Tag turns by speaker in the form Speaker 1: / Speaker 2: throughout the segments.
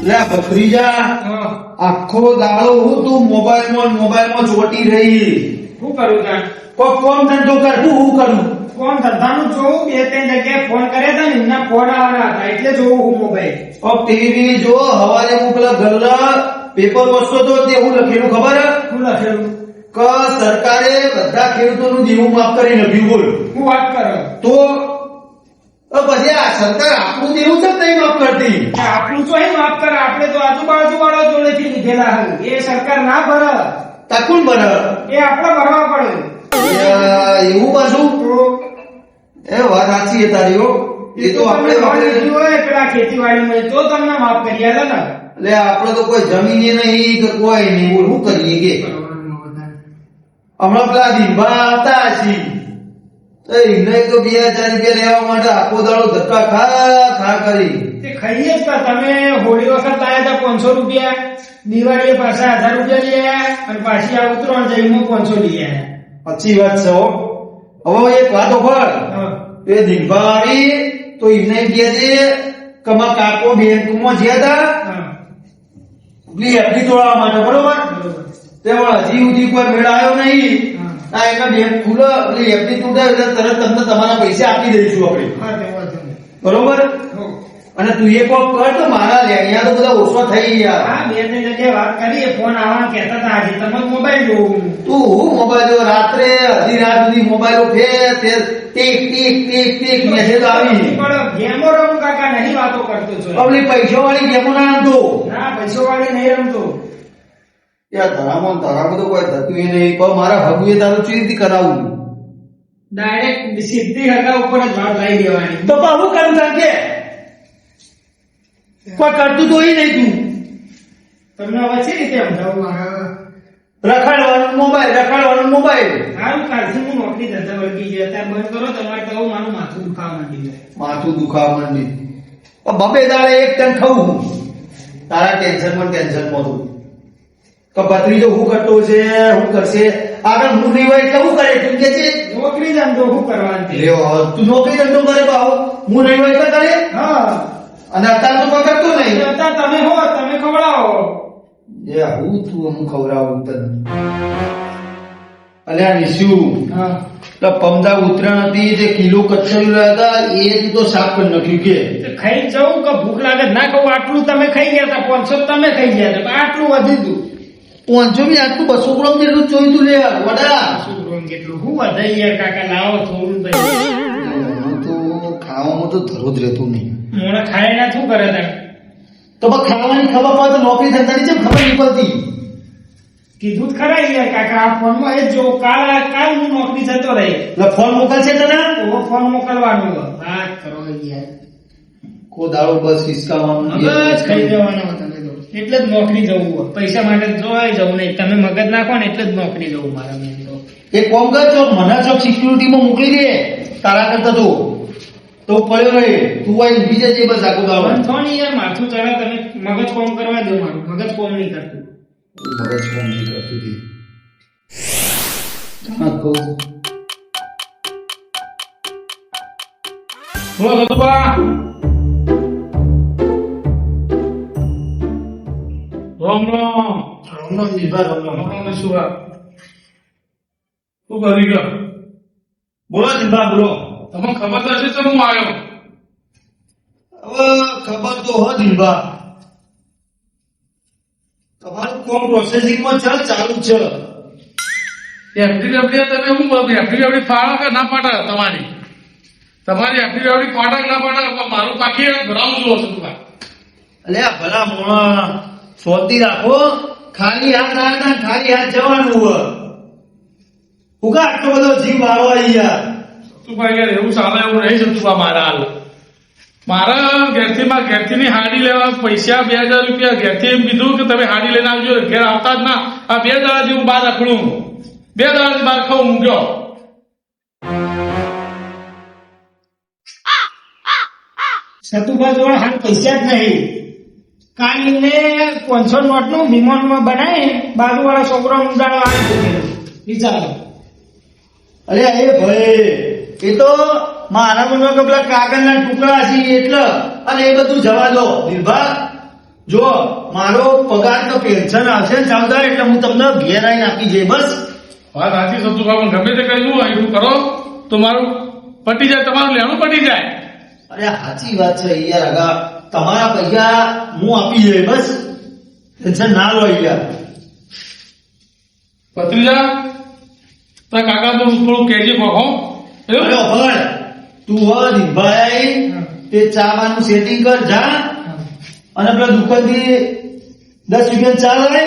Speaker 1: લે ભત્રીજા, આખો દાડો હું તું મોબાઈલમાં ચોટી રહી.
Speaker 2: શું કરું તાર?
Speaker 1: કોઈ કોમ ધંધો કર. હું કરું?
Speaker 2: ફોન ધંધાનું જોઉં. 2-3 જગ્યાએ ફોન કર્યા હતા ને, એમના ફોન આવવાના હતા એટલે જોઉં હું મોબાઈલ.
Speaker 1: ટીવી જો હવારે હું પેલા ગલ્લા પેપર વાંચતો તો તે હું લખેલું ખબર હે?
Speaker 2: શું લખેલું?
Speaker 1: કે સરકારે બધા ખેડૂતોનું દેવું માફ કરી નાખ્યું. બોલ.
Speaker 2: શું વાત કરો?
Speaker 1: તો પછી આ સરકાર આપણું દેવું છે નહીં માફ કરતી.
Speaker 2: આપણું તો માફ કરે, આપણે તો આજુબાજુ વાળા જોડેથી લીધેલા હોય. એ સરકાર ના ભરે.
Speaker 1: તકુન ભરે
Speaker 2: એ આપણે ભરવા પડે.
Speaker 1: એવું પાછું એ વાત સાચી છે તારી. હો એ તો આપણે
Speaker 2: પેલા ખેતીવાડીમાં તો તમને માફ કરી આલે ને.
Speaker 1: એટલે આપણે તો કોઈ જમીન નહીં કે કોઈ નહીં. બોલ શું કરીએ કે હમણાં પેલા દીભા આવતા છીએ એમને તો 2000 રૂપિયા લેવા માટે આખો દાડો ધક્કા ખા કરી.
Speaker 2: તે ખાઈએ જ કા. તમે હોળી વખત લાયા હતા 500 રૂપિયા, દિવાળીએ પાછા 1000 રૂપિયા લઈ આયા અને પાછી આ ઉતરણ જઈમાં 500 લઈ આયા.
Speaker 1: સાચી વાત છે. હવે એક વાત ખબર, એ દીભા આવી તો એમને કહે છે કે મારા કાકો બેંકમાં જ્યાં હતા પેલી એફડી તોડવા માટે. બરોબર? તેમાં હજી સુધી કોઈ મેળ આવ્યો નહીં. આ એના બેંક ખુલે એટલે એફડી તૂટે એટલે તરત તમને તમારા પૈસા આપી દઈશું આપણે. બરોબર? અને તું એ કોક કર તો મારા લેણિયા તો બધા ઓછો થઈ ગયા.
Speaker 2: હા, 2-3 જગ્યાએ વાત કરીએ, ફોન આવવાનું કહેતા હતા. આજે તમે મોબાઈલ જોવું.
Speaker 1: તું હું મોબાઈલ રાત્રે અડધી રાત સુધી મોબાઈલો ફેર tick tick tick tick message આવી.
Speaker 2: પણ ગેમો રમું કાકા, નહીં વાતો કરતો છો.
Speaker 1: પબ્લિક પૈસા વાળી ગેમો ના રમતો.
Speaker 2: ના, પૈસો વાળી નહીં રમતો.
Speaker 1: યાર ધરામાં તો કોઈ થતું નહીં. પણ મારા હગુએ તારું ચીજ કરાવું.
Speaker 2: ડાયરેક્ટ સીધી હગા ઉપર જ વાત લઈ દેવાની.
Speaker 1: તો બાબુ કરું તાર કે કોઈ કરતું તો નહીં તું.
Speaker 2: તમને હવે છે રીતે સમજાવું?
Speaker 1: રખડવાનું મોબાઈલ.
Speaker 2: હારું, કાલથી હું નોકરી ધંધા વળગી ગયા. ત્યાં બંધ કરો તમારે તો મારું માથું દુખાવા માંડી.
Speaker 1: બબે દાડે એક ટન ખાવું હું. તારા ટેન્શનમાં તું કે ભત્રીજો હું કરતો છે, હું કરશે આગળ હું નહીં હોય એટલે હું કરે તું કે છે
Speaker 2: નોકરી ધંધો શું કરવાની?
Speaker 1: તું નોકરી ધંધો કરે બાહુ, હું નહીં હોય એટલે કરે.
Speaker 2: હા,
Speaker 1: અને અત્યારે તો કોઈ કરતો નહીં.
Speaker 2: અત્યારે તમે હો, તમે ખવડાવો.
Speaker 1: હું ખવડાવું તને. અલ્યા નિશુ, તો પમદા ઉતરાણ હતી જે કિલો કચરી રહ્યા હતા એ તું તો સાફ કરી નાખ્યું કે
Speaker 2: ખાઈ જવું કે ભૂખ લાગે ના કહું. આટલું તમે ખાઈ ગયા હતા, 500 તમે ખાઈ ગયા હતા, આટલું વધી તું.
Speaker 1: 500 બી આટલું 200 ગ્રામ જેટલું જોયું તું લે વડા.
Speaker 2: કેટલું શું વધારે યાર કાકા, લાવો થોડું.
Speaker 1: તો ખાવામાં તો ધરો જ રહેતું નહીં.
Speaker 2: મોડા ખાય ના શું કરે તાર?
Speaker 1: તો ખાવાની ખબર પડે તો નોકરી ધંધાની છે ખબર નહીં પડતી.
Speaker 2: કીધું જ ખરા યાર કાકા, આ ફોનમાં એ જો કાલ હું નોકરી જતો રહી.
Speaker 1: એટલે ફોન મોકલશે તને?
Speaker 2: તો ફોન મોકલવાનો. વાત કરો યાર.
Speaker 1: કો દાડો બસ હિસકાવાનું
Speaker 2: મગજ ખાઈ જવાનો તમે તો. એટલે જ નોકરી જવું. પૈસા માટે જોઈ જવું નહીં. તમે મગજ નાખો ને એટલે જ નોકરી જવું મારા મેં તો.
Speaker 1: એક કોમ કર, મને ચોક સિક્યુરિટીમાં મોકલી દે તારા કરતા તો પડ્યો રહે. તું આઈ બીજે જે બસ આખો દાડો
Speaker 2: છો ને યાર, માથું ચડા. તમે મગજ કોમ કરવા દો. મારું મગજ કોમ નહીં કરતું.
Speaker 1: મગજ કોમ નહીં કરતું તે હા કહું.
Speaker 3: બોલો સતુભા. રામ
Speaker 1: નિભા
Speaker 3: શું કરી ગયો?
Speaker 1: બોલો નિભા બોલો.
Speaker 3: તમને ખબર તો હશે તો હું આવ્યો.
Speaker 1: હવે ખબર તો હો નિભા, તમારું કોમ પ્રોસેસિંગમાં ચાલુ છે.
Speaker 3: એફડી તમે હું એફડી ફાળો કે ના પાડે? તમારી એફડી પાડે કે ના પાડે? મારું પાકી ભરાવું છું સતુભા.
Speaker 1: અલે આ ભલા મોણા શોધી રાખો. ખાલી હાથ રાખતા ખાલી હાથ જવાનું હોય. ઉગા આટલો બધો જીવ વાળો યાર.
Speaker 3: સતુભા યાર એવું ચાલે એવું નહીં સતુભા. મારા ઘેરથી ની હાડી લેવા પૈસા 2000 રૂપિયા ઘેરથી એમ કીધું કે તમે હાડી લઈને આવજો. ઘેર આવતા જ ના. આ 2 દાડાથી હું બહાર રખડું. 2 દાડાથી બહાર ખાઉં મૂક્યો.
Speaker 2: સતુભા જોડે હાલ પૈસા જ નહીં. કાલ એમને 500 નોટ નું વિમાનમાં બનાવી બાજુ વાળા છોકરો ઉડાડો આવી વિચારો.
Speaker 1: અરે એ ભાઈ એ તો મારા મનમાં કે પેલા કાગળના ટુકડા છે એટલે, અને એ બધું જવા દો નિર્ભા. જો મારો પગાર તો પેન્શન આવશે ને ચાલદાર એટલે હું તમને ઘેર આવીને આપી જઈ બસ.
Speaker 3: વાત સાચી સતુભા, પણ ગમે તે કર્યું હોય એટલું કરો તો મારું પટી જાય, તમારું લેણું પટી જાય.
Speaker 1: અરે સાચી વાત છે યાર. આગા તમારા પૈસા હું આપી જઈ બસ, ટેન્શન ના લો યાર.
Speaker 3: ભત્રીજા તારા કાકા તો થોડું કહેજે કહો.
Speaker 1: અરે અભણ, તું હવે નિભાઈ તે ચા બાનું સેટિંગ કર જા, અને પેલા દુકાનથી 10 રૂપિયા ચા લાય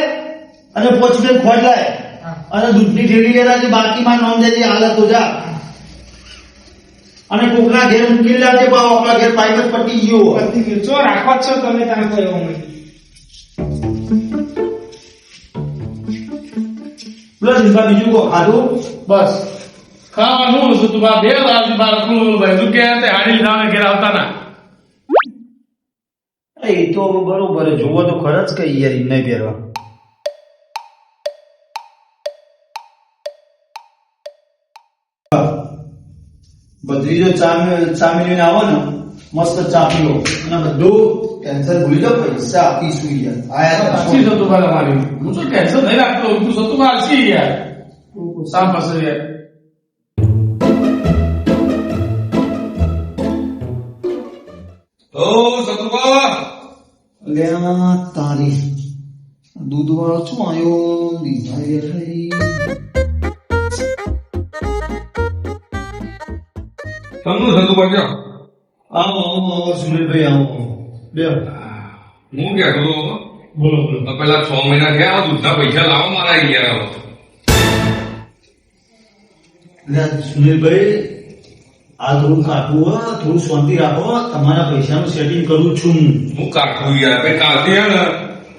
Speaker 1: અને 5 રૂપિયા ખોટ લાય, અને દૂધની થેલી લેતા જે બાકીમાં નોંધ દેજે હાલત તો જા. અને કોકના ઘેર મૂકી લાવજે, પાવ આપણા ઘેર પાઇપ જ પટી ગયો.
Speaker 2: પતી ગયું. જો રાખો જ છો તમે ત્યાં કોઈ એવું નહીં.
Speaker 1: પ્લસ નિભા બીજું કો ખાધું
Speaker 3: બસ ખાવાનું સતુભા, 2 દાડાથી બાર રખડું ભાઈ, તું કે તે હાડી લીધા ઘેર આવતા ના.
Speaker 1: એ તો બરોબર જોવો તો ખરા જ કઈ યાર નહીં પહેરવા. બદ્રીજો ચા મેળવીને આવો ને, મસ્ત ચા પીવો અને બધું ટેન્શન ભૂલી જાઓ, પૈસા આપીશું યાર. આયા
Speaker 3: સાચી સતુભા તમારી, હું તો ટેન્શન નહીં રાખતો, તું સતુભા આલસી યાર. સામ પાસે યાર.
Speaker 4: ઓ સતુભા,
Speaker 1: અલ્યા તારી દૂધ વાળો શું આવ્યો દીધા યાર.
Speaker 4: તમનું સતુભા જો
Speaker 1: આવો આવો આવો સુનિલભાઈ આવો બે.
Speaker 4: હું કહેતો હતો,
Speaker 3: બોલો બોલો.
Speaker 4: તો પેલા 6 મહિના થયા દૂધના પૈસા લાવો મારા યાર.
Speaker 1: અલ્યા સુનિલભાઈ, આ થોડું કાઢવું હોય, થોડું શાંતિ રાખો, તમારા પૈસાનું સેટિંગ કરું છું.
Speaker 4: હું કાઢું યાર, ભાઈ કાલથી હે ને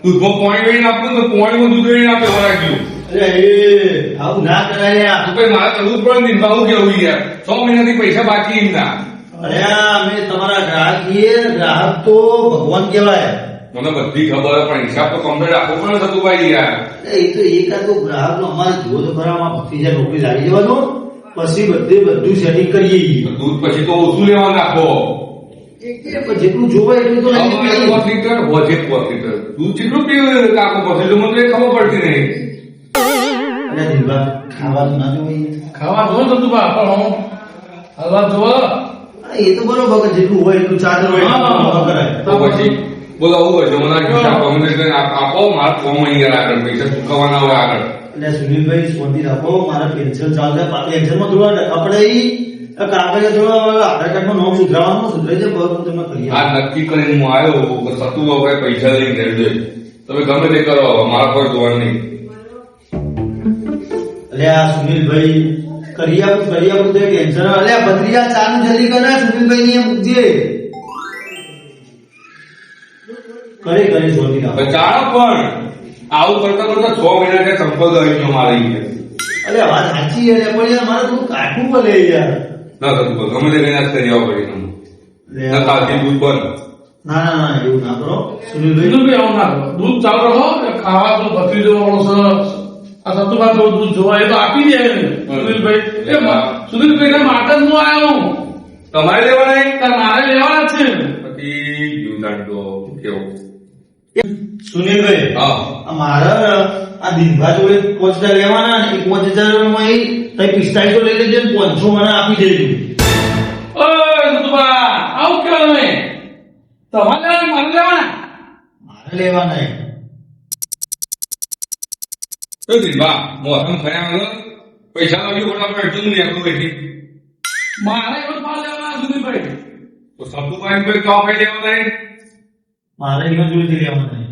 Speaker 4: દૂધમાં પાણી વેઈને આપતું તો પાણીમાં દૂધ વેઈને આપે વરાગ્યું.
Speaker 1: અરે એ આવું ના કરાય.
Speaker 4: તો ભાઈ મારે કરવું જ પડે ને, હું કેવું યાર 6 મહિનાથી પૈસા બાકી ના.
Speaker 1: અરે અમે તમારા ગ્રાહક છીએ, ગ્રાહક તો ભગવાન કહેવાય.
Speaker 4: મને બધી ખબર હોય, પણ હિસાબ તો કમ્પ્લીટ રાખવો પડે સતુભાઈ યાર.
Speaker 1: એ તો એકાદો ગ્રાહક નો અમારે જુઓ તો ખરા, ભક્તિજા નોકરી લાગી જવાનો, પછી બધું સેટિંગ કરીએ.
Speaker 4: દૂધ પછી તો ઓછું લેવા નાખો.
Speaker 1: જેટલું જોવે એટલું તો નહીં.
Speaker 4: 5 લીટર વધે 5 લીટર દૂધ જેટલું પીવું કાકો પછી તો મને તો ખબર પડતી નહીં.
Speaker 1: અરે દિલબા, ખાવાનું ના જોવે.
Speaker 3: ખાવા જો સતુભા, પણ હું હલવા જો.
Speaker 1: એ તો બરોબર કે જેટલું હોય એટલું ચાદર હોય એટલું કરાય.
Speaker 4: તો પછી બોલાવું હોય તો મને હિસાબ કમ્પ્લીટ આપો, મારે 6 મહિના આગળ પૈસા ચૂકવવાના હોય આગળ.
Speaker 1: એટલે સુનિલભાઈ શાંતિ રાખો, મારા પેન્શન ચાલુ થાય. પેન્શનમાં થોડા આપણે કાગળિયા થોડા આધાર કાર્ડમાં નામ સુધરાવાનું સુધરાઈ જાય, બરોબર તમે કરીએ.
Speaker 4: આ નક્કી કરીને હું આવ્યો કે સતુભાઈ પૈસા લઈને ઘેર જોઈએ, તમે ગમે તે કરો, મારા કોઈ જોવાનું નહીં.
Speaker 1: એટલે આ સુનિલભાઈ કરિયા તો ટેન્શન. એટલે ભત્રીજા ચાલુ જલ્દી કરે, સુનિલભાઈ ની મૂકજે. કરે શાંતિ રાખો.
Speaker 4: ચાલો પણ આવું કરતા કરતા 6 મહિના કે સંપર્ક આવી ગયો મારે યાર.
Speaker 1: અરે વાત સાચી છે, પણ યાર મારે થોડું કાઠું પડે યાર.
Speaker 4: ના સતુભાઈ ગમે તે કઈ કરી આવો પડી તમને. ના કાલથી દૂધ બંધ.
Speaker 1: ના ના ના એવું ના કરો સુનિલભાઈ.
Speaker 3: બીજું કઈ આવું ના કરો. દૂધ ચાલુ રહો, ખાવા તો ભત્રીજો વાળો સરસ. આ સતુભા થોડું દૂધ જોવા એ તો આપી દે સુનિલભાઈ. સુનિલભાઈ ના માટે જ હું આવ્યો.
Speaker 4: તમારે લેવા નહીં?
Speaker 3: મારે લેવાના છે.
Speaker 4: પછી જીવદાન તો કેવું
Speaker 1: સુનિલભાઈ,
Speaker 4: હા
Speaker 1: મારા આ દિનભા જોડે 5,000 લેવાના, ને 5,000 માં એ 45 લઈ લેજો, 500 મને આપી દેજો.
Speaker 3: ઓય સતુભા, આવું કેવો તમે? તમારે લેવાના, મારે લેવાના?
Speaker 1: મારે લેવાના એ.
Speaker 4: તો દીવા મોસમ ખયા આગળ પૈસા લાવ્યો ફટાફટ એટલું નહીં આખું બેઠી.
Speaker 3: મારે એવો માલ લેવાના સુનિલભાઈ.
Speaker 4: તો સતુભાઈ કોઈ કામ કઈ લેવા નહીં?
Speaker 1: મારે એના જોડેથી લેવાના એ.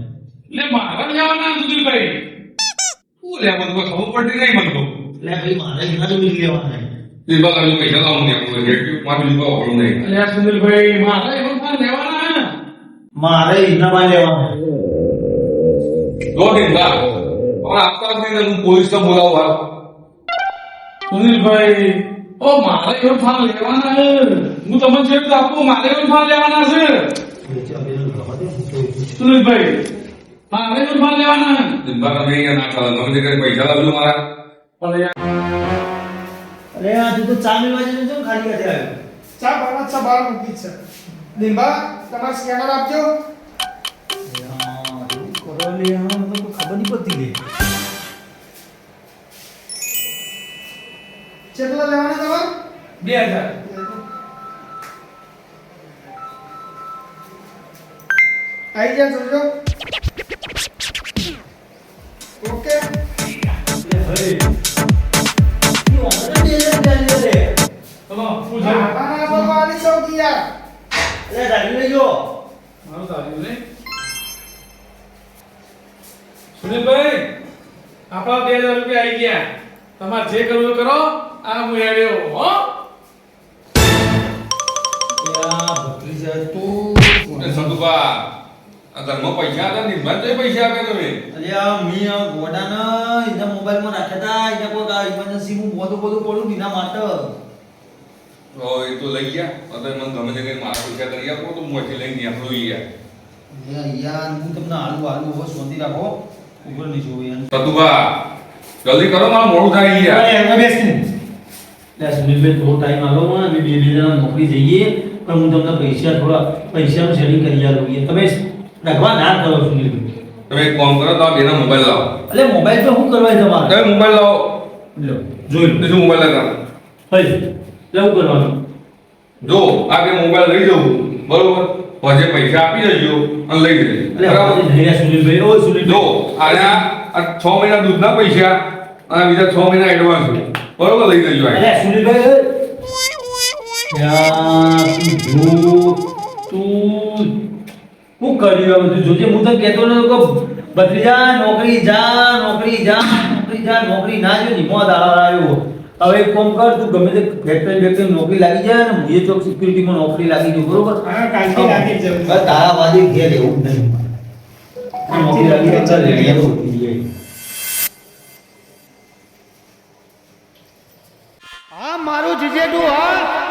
Speaker 3: એટલે મારે લેવાના સુનિલભાઈ.
Speaker 4: શું લેવા મને ખબર પડતી નહીં મને તો.
Speaker 1: એટલે ભાઈ મારે એના જોડેથી લેવાના એ.
Speaker 4: દીવા લાવ્યો પૈસા લાવું નહીં આખું એટલું મારું દીવા વાપરવું નહીં.
Speaker 3: એટલે સુનિલભાઈ મારે એવો માલ લેવાના.
Speaker 1: મારે એનામાં લેવાના.
Speaker 4: દો દીવા હવે આપતા નથી હું પોલીસ તો બોલાવું હાલ.
Speaker 3: સુનિલભાઈ, ઓ મારે એવો માલ લેવાના છે. હું તમને જેટલું આપું મારે એવો માલ લેવાના છે. સુનિલભાઈ, મારે એવો માલ લેવાના છે.
Speaker 4: દીવા તમે અહીંયા ના ચાલો ગમે તે કરીને પૈસા લાવજો મારા.
Speaker 3: પણ યાર,
Speaker 1: અરે આ તું તો ચા મેળવા જઈને જો ખાલી હાથે આવ્યો.
Speaker 2: ચા બરાબર ચા બહાર મૂકી જ છે. દિનભા તમારે સ્કેનર આપજો.
Speaker 1: લે આમાં મને કોઈ ખબર નહીં પડતી લે
Speaker 2: કેટલા લેવાના તમારે
Speaker 3: 2000
Speaker 2: આવી જા જોજો ઓકે
Speaker 3: ચલો પૂછો
Speaker 2: આના બોલવાની સૌથી યાર
Speaker 3: મારું તાર્યું ને સુનિલભાઈ આપણા 2000 રૂપિયા આવી ગયા તમારે જે કરવું એ કરો આ હું હેડ્યો હો
Speaker 1: ભત્રીજા તું
Speaker 4: એ સંતુભા આ ઘરમાં પૈસા હતા ને મને તો પૈસા આપ્યા તમે
Speaker 1: અલ્યા મી આ ગોડાના એના મોબાઈલમાં નાખ્યા હતા એને કોઈ આ ઇમરજન્સી હું બધું પડું એના માટે
Speaker 4: તો એ તો લઈ ગયા હવે મને ગમે તે કઈ મારા પૈસા કરી આપો તો હું અહીંથી લઈને નીકળું યાર
Speaker 1: યાર હું તમને હાલું હવે શાંતિ રાખો ઉપર નહીં જોવું યાર
Speaker 4: સંતુભા જલ્દી કરો મારું મોડું થાય યાર
Speaker 5: સુનિલભાઈ થોડો ટાઈમ આલો મને અમે બે જણા નોકરી જઈએ પણ હું તમને પૈસાનું સેટિંગ કરી આલું તમે રખવા ના કરો સુનિલભાઈ
Speaker 4: તમે એક કામ કરો તો બેના મોબાઈલ લાવો
Speaker 5: એટલે મોબાઈલ પર શું કરવાય તમારે
Speaker 4: તમે મોબાઈલ લાવો
Speaker 5: લો જોઈ લો
Speaker 4: બીજું મોબાઈલ લગાવો
Speaker 5: હઈ લેવું કરવાનું
Speaker 4: જો આ કે મોબાઈલ લઈ જવું બરોબર પછી પૈસા આપી દેજો અને લઈ જજો
Speaker 5: એટલે
Speaker 4: બરાબર
Speaker 5: આજે નહીં રહ્યા સુનિલભાઈ ઓ
Speaker 4: જો
Speaker 5: સુનિલભાઈ
Speaker 4: આ 6 મહિના દૂધના પૈસા અને બીજા 6 મહિના એડવાન્સ બરોબર લઈ જજો આ
Speaker 5: અરે સુનિલભાઈ યાર તું શું કર્યું આ બધું જોજે હું તને કહેતો ને કે ભત્રીજા નોકરી જા નોકરી ના જો નિમો દાડા આવ્યો હવે એક કામ કર તું ગમે તે ફેક્ટરી નોકરી લાગી જાય ને મુજે ચોક સિક્યુરિટીમાં નોકરી લાગી જાય બરોબર
Speaker 2: હા કાલથી લાગી જ જવું
Speaker 1: બસ તારા વાદી ઘેર એવું જ નહીં
Speaker 5: નોકરી લાગી જાય ચાલ રેડિયા નોકરી જાય
Speaker 2: હા મારું જીજેડું હા